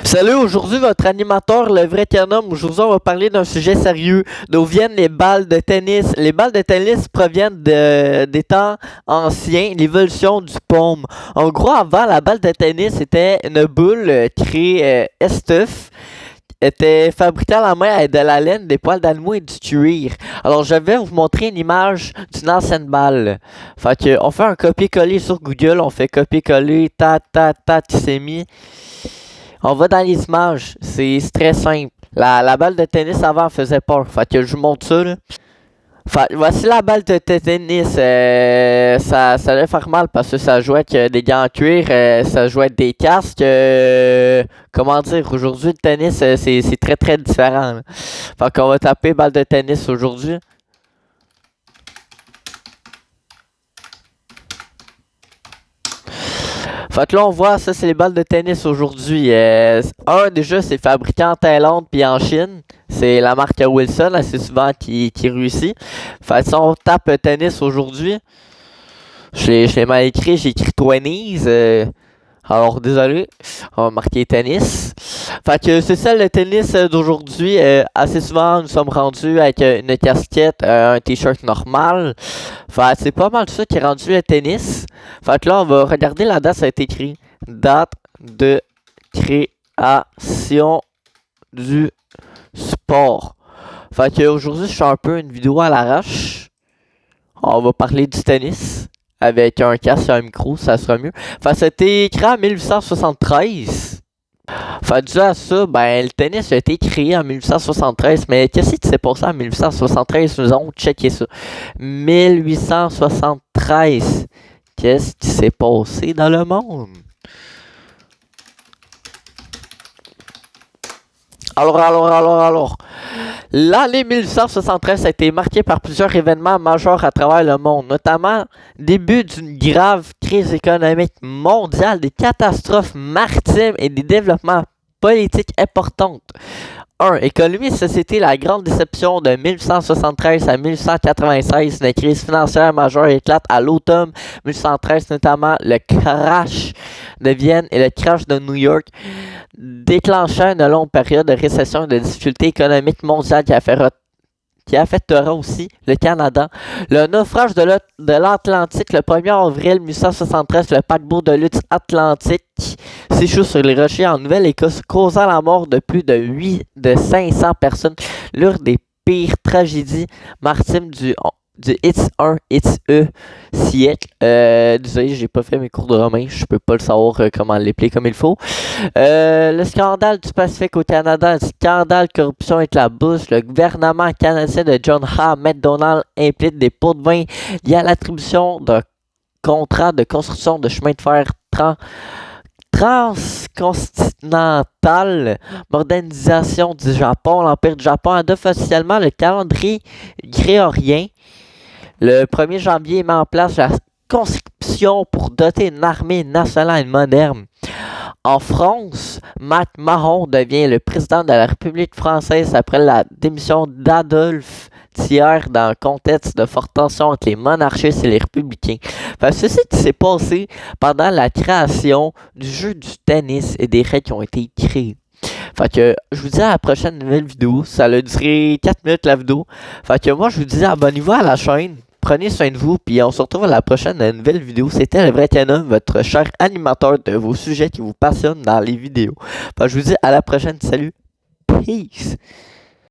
Salut, aujourd'hui votre animateur, le vrai canon. Aujourd'hui, on va parler d'un sujet sérieux. D'où viennent les balles de tennis? Les balles de tennis proviennent des temps anciens, l'évolution du paume. En gros, avant, la balle de tennis était une boule créée estuff, était fabriquée à la main avec de la laine, des poils d'animaux et du cuir. Alors, je vais vous montrer une image d'une ancienne balle. Fait que, on fait un copier-coller sur Google, on fait copier-coller, il s'est mis. On va dans les images, c'est très simple. La balle de tennis avant faisait peur, fait que je vous montre ça là. Voici la balle de tennis, ça allait faire mal parce que ça jouait avec des gants en cuir, ça jouait avec des casques. Comment dire, aujourd'hui le tennis c'est très très différent. Là. Fait qu'on va taper balle de tennis aujourd'hui. Fait que là, on voit, ça, c'est les balles de tennis aujourd'hui. Déjà, c'est fabriqué en Thaïlande puis en Chine. C'est la marque Wilson, assez souvent, qui réussit. Fait que si on tape tennis aujourd'hui, je l'ai mal écrit, j'ai écrit 20s. Alors, désolé, on va marquer tennis. Fait que c'est ça le tennis d'aujourd'hui. Assez souvent, nous sommes rendus avec une casquette, un t-shirt normal. Fait que c'est pas mal ça qui est rendu le tennis. Fait que là, on va regarder la date, ça a été écrit. Date de création du sport. Fait que aujourd'hui, je fais un peu une vidéo à l'arrache. On va parler du tennis. Avec un casque et un micro, ça sera mieux. Fait que c'était créé en 1873. Fait dû à ça, ben le tennis a été créé en 1873. Mais qu'est-ce qui s'est passé en 1873? Nous allons checker ça. 1873. Qu'est-ce qui s'est passé dans le monde? Alors. L'année 1873 a été marquée par plusieurs événements majeurs à travers le monde, notamment début d'une grave crise économique mondiale, des catastrophes maritimes et des développements politiques importants. 1. Économie et société, la grande déception de 1873 à 1896, une crise financière majeure éclate à l'automne 1813, notamment le crash de Vienne et le crash de New York, déclenchant une longue période de récession et de difficultés économiques mondiales qui affectera aussi le Canada. Le naufrage de l'Atlantique, le 1er avril 1873, le paquebot de lutte Atlantique s'échoue sur les rochers en Nouvelle-Écosse, causant la mort de plus de 500 personnes. L'une des pires tragédies maritimes du X1, XE siècle. Désolé, j'ai pas fait mes cours de romain, je peux pas le savoir comment l'épeler comme il faut. Le scandale du Pacifique au Canada, le scandale de corruption avec la bourse, le gouvernement canadien de John A. MacDonald implique des pots de vin liés à l'attribution d'un contrat de construction de chemin de fer transcontinentale, modernisation du Japon. L'Empire du Japon adopte officiellement le calendrier grégorien. Le 1er janvier met en place la conscription pour doter une armée nationale moderne. En France, Mac Mahon devient le président de la République française après la démission d'Adolphe Thiers dans le contexte de forte tension entre les monarchistes et les républicain. Ceci s'est passé pendant la création du jeu du tennis et des règles qui ont été créées. Fait que je vous dis à la prochaine nouvelle vidéo. Ça a duré 4 minutes la vidéo. Fait que moi je vous dis abonnez-vous à la chaîne. Prenez soin de vous, puis on se retrouve à la prochaine nouvelle vidéo. C'était le vrai canon, votre cher animateur de vos sujets qui vous passionnent dans les vidéos. Fait que je vous dis à la prochaine, salut, peace!